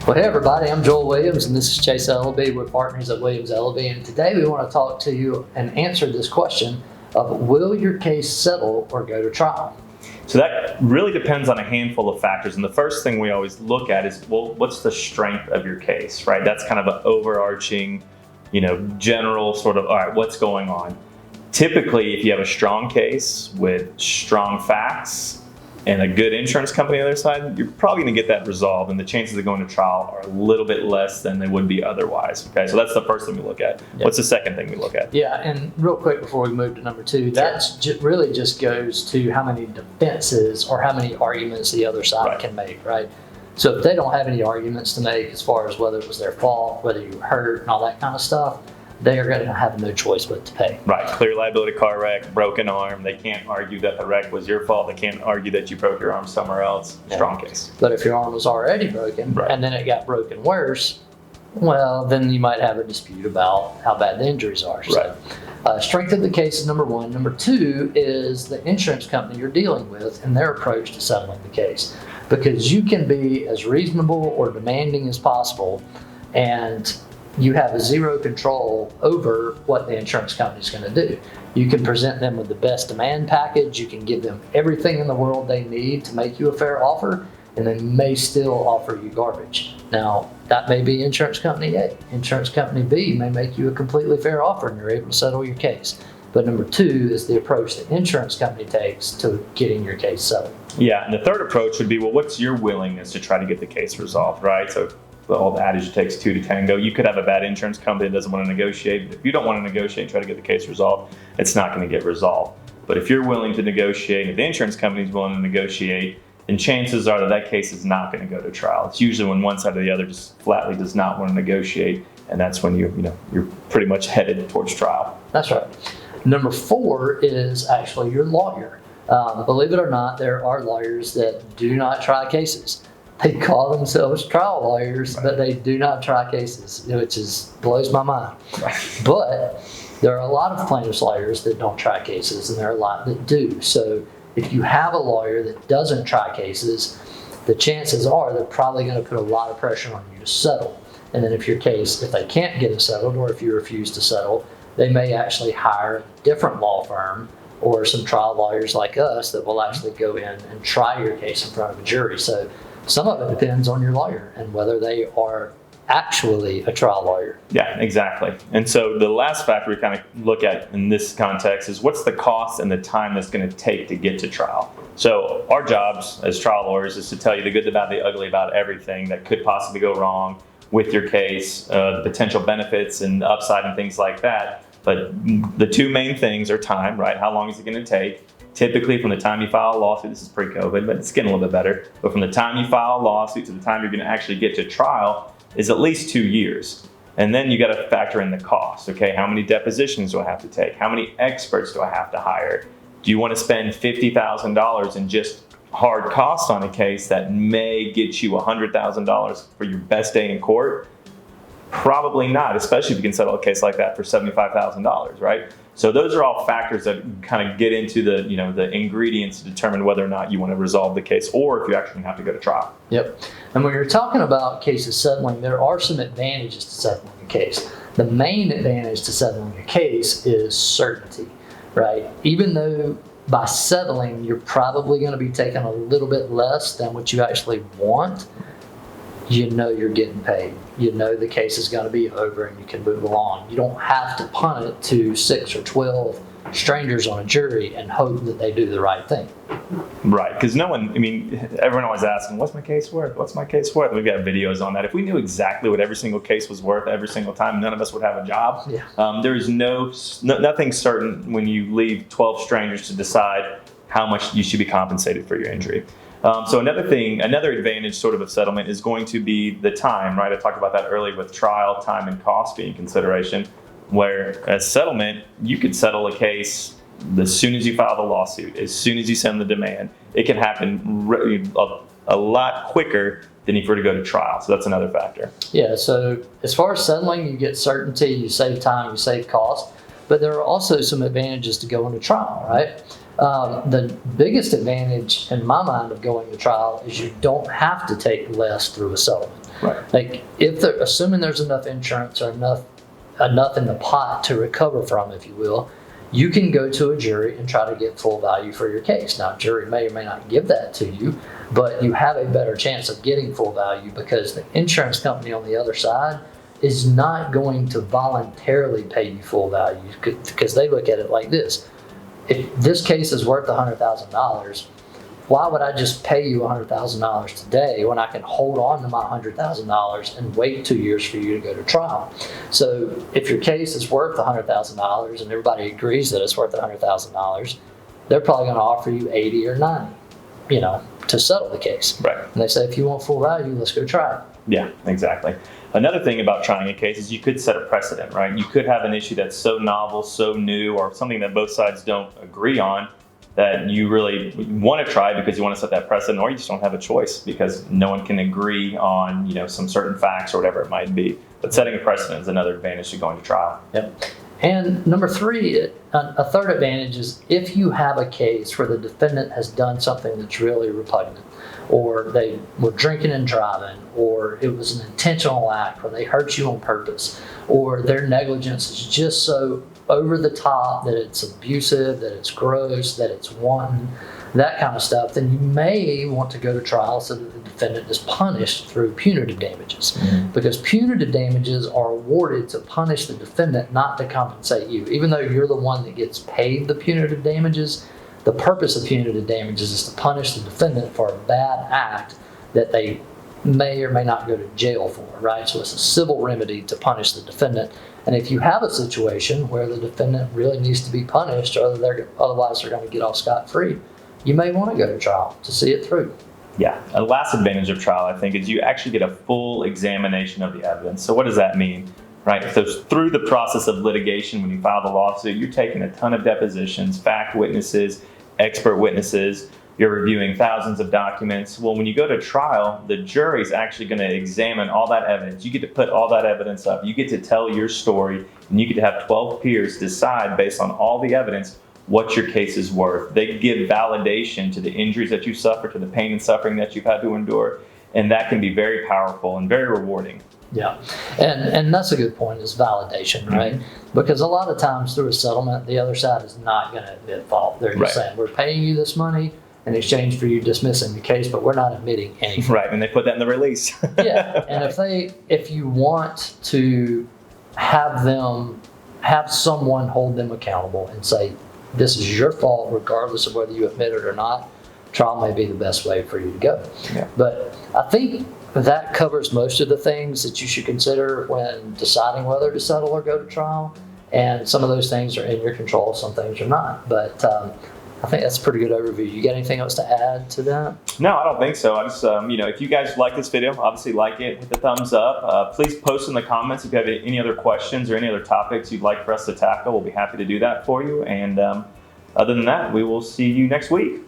Well, hey everybody, I'm Joel Williams and this is Chase Elleby. We're partners at Williams Elleby, and today we want to talk to you and answer this question of will your case settle or go to trial? So that really depends on a handful of factors, and the first thing we always look at is, well, what's the strength of your case, right? That's kind of an overarching, general sort of, all right, what's going on? Typically, if you have a strong case with strong facts and a good insurance company on the other side, you're probably going to get that resolved, and the chances of going to trial are a little bit less than they would be otherwise. Okay, so that's the first thing we look at. Yep. What's the second thing we look at? Yeah, and real quick before we move to number two, that really just goes to how many defenses or how many arguments the other side can make, right? So if they don't have any arguments to make as far as whether it was their fault, whether you were hurt, and all that kind of stuff, they are going to have no choice but to pay. Right. Clear liability car wreck, broken arm. They can't argue that the wreck was your fault. They can't argue that you broke your arm somewhere else. Strong case. But if your arm was already broken and then it got broken worse, well, then you might have a dispute about how bad the injuries are. So, strength of the case is number one. Number two is the insurance company you're dealing with and their approach to settling the case. Because you can be as reasonable or demanding as possible, and you have zero control over what the insurance company is going to do. You can present them with the best demand package. You can give them everything in the world they need to make you a fair offer, and they may still offer you garbage. Now, that may be insurance company A. Insurance company B may make you a completely fair offer, and you're able to settle your case. But number two is the approach the insurance company takes to getting your case settled. Yeah, and the third approach would be, well, what's your willingness to try to get the case resolved, right? So the old adage, it takes two to tango. You could have a bad insurance company that doesn't want to negotiate. If you don't want to negotiate and try to get the case resolved, it's not going to get resolved. But if you're willing to negotiate, if the insurance company is willing to negotiate, then chances are that that case is not going to go to trial. It's usually when one side or the other just flatly does not want to negotiate, and that's when you're pretty much headed towards trial. That's right. Number four is actually your lawyer. Believe it or not, there are lawyers that do not try cases. They call themselves trial lawyers, but they do not try cases, which blows my mind. But there are a lot of plaintiffs' lawyers that don't try cases, and there are a lot that do. So if you have a lawyer that doesn't try cases, the chances are they're probably going to put a lot of pressure on you to settle. And then if they can't get it settled, or if you refuse to settle, they may actually hire a different law firm or some trial lawyers like us that will actually go in and try your case in front of a jury. So some of it depends on your lawyer and whether they are actually a trial lawyer. Yeah, exactly. And so the last factor we kind of look at in this context is what's the cost and the time that's going to take to get to trial. So our jobs as trial lawyers is to tell you the good, the bad, the ugly about everything that could possibly go wrong with your case, the potential benefits and upside and things like that. But the two main things are time, right? How long is it going to take? Typically, from the time you file a lawsuit, this is pre-COVID, but it's getting a little bit better. But from the time you file a lawsuit to the time you're going to actually get to trial is at least 2 years. And then you got to factor in the cost. Okay, how many depositions do I have to take? How many experts do I have to hire? Do you want to spend $50,000 in just hard costs on a case that may get you $100,000 for your best day in court? Probably not, especially if you can settle a case like that for $75,000, right? So those are all factors that kind of get into the ingredients to determine whether or not you want to resolve the case or if you actually have to go to trial. Yep. And when you're talking about cases settling, there are some advantages to settling a case. The main advantage to settling a case is certainty, right? Even though by settling, you're probably going to be taking a little bit less than what you actually want, you know you're getting paid. You know the case is going to be over and you can move along. You don't have to punt it to 6 or 12 strangers on a jury and hope that they do the right thing. Right, because everyone always asking, what's my case worth? What's my case worth? We've got videos on that. If we knew exactly what every single case was worth every single time, none of us would have a job. Yeah. There is nothing certain when you leave 12 strangers to decide how much you should be compensated for your injury. So another advantage sort of settlement is going to be the time, right? I talked about that earlier with trial time and cost being consideration, where as settlement, you could settle a case as soon as you file the lawsuit, as soon as you send the demand. It can happen a lot quicker than if you were to go to trial. So that's another factor. Yeah, so as far as settling, you get certainty, you save time, you save cost, but there are also some advantages to going to trial, right? The biggest advantage in my mind of going to trial is you don't have to take less through a settlement. Right. Like if they're assuming there's enough insurance or enough in the pot to recover from, if you will, you can go to a jury and try to get full value for your case. Now, a jury may or may not give that to you, but you have a better chance of getting full value because the insurance company on the other side is not going to voluntarily pay you full value because they look at it like this. If this case is worth $100,000, why would I just pay you $100,000 today when I can hold on to my $100,000 and wait 2 years for you to go to trial? So if your case is worth $100,000 and everybody agrees that it's worth $100,000, they're probably going to offer you 80 or 90, to settle the case. Right. And they say, if you want full value, let's go try it. Yeah, exactly. Another thing about trying a case is you could set a precedent, right? You could have an issue that's so novel, so new, or something that both sides don't agree on that you really want to try because you want to set that precedent, or you just don't have a choice because no one can agree on, some certain facts or whatever it might be. But setting a precedent is another advantage to going to trial. Yep. And number three, a third advantage is if you have a case where the defendant has done something that's really repugnant, or they were drinking and driving, or it was an intentional act where they hurt you on purpose, or their negligence is just so over the top that it's abusive, that it's gross, that it's wanton, that kind of stuff, then you may want to go to trial so that the defendant is punished through punitive damages. Mm-hmm. Because punitive damages are awarded to punish the defendant, not to compensate you. Even though you're the one that gets paid the punitive damages, the purpose of punitive damages is to punish the defendant for a bad act that they may or may not go to jail for, right? So it's a civil remedy to punish the defendant. And if you have a situation where the defendant really needs to be punished, or otherwise they're going to get off scot-free, you may want to go to trial to see it through. Yeah. A last advantage of trial, I think, is you actually get a full examination of the evidence. So what does that mean? Right. So through the process of litigation, when you file the lawsuit, you're taking a ton of depositions, fact witnesses, expert witnesses. You're reviewing thousands of documents. Well, when you go to trial, the jury's actually going to examine all that evidence. You get to put all that evidence up. You get to tell your story, and you get to have 12 peers decide based on all the evidence what your case is worth. They give validation to the injuries that you suffer, to the pain and suffering that you've had to endure, and that can be very powerful and very rewarding. Yeah, and that's a good point, is validation, right? Mm-hmm. Because a lot of times through a settlement, the other side is not going to admit fault. They're just saying, we're paying you this money in exchange for you dismissing the case, but we're not admitting anything. Right, and they put that in the release. Yeah, and if you want to have someone hold them accountable and say, this is your fault regardless of whether you admit it or not, trial may be the best way for you to go. Yeah. But I think that covers most of the things that you should consider when deciding whether to settle or go to trial. And some of those things are in your control, some things are not. But I think that's a pretty good overview. You got anything else to add to that? No, I don't think so. I just, if you guys like this video, obviously like it, hit the thumbs up. Please post in the comments if you have any other questions or any other topics you'd like for us to tackle. We'll be happy to do that for you. And other than that, we will see you next week.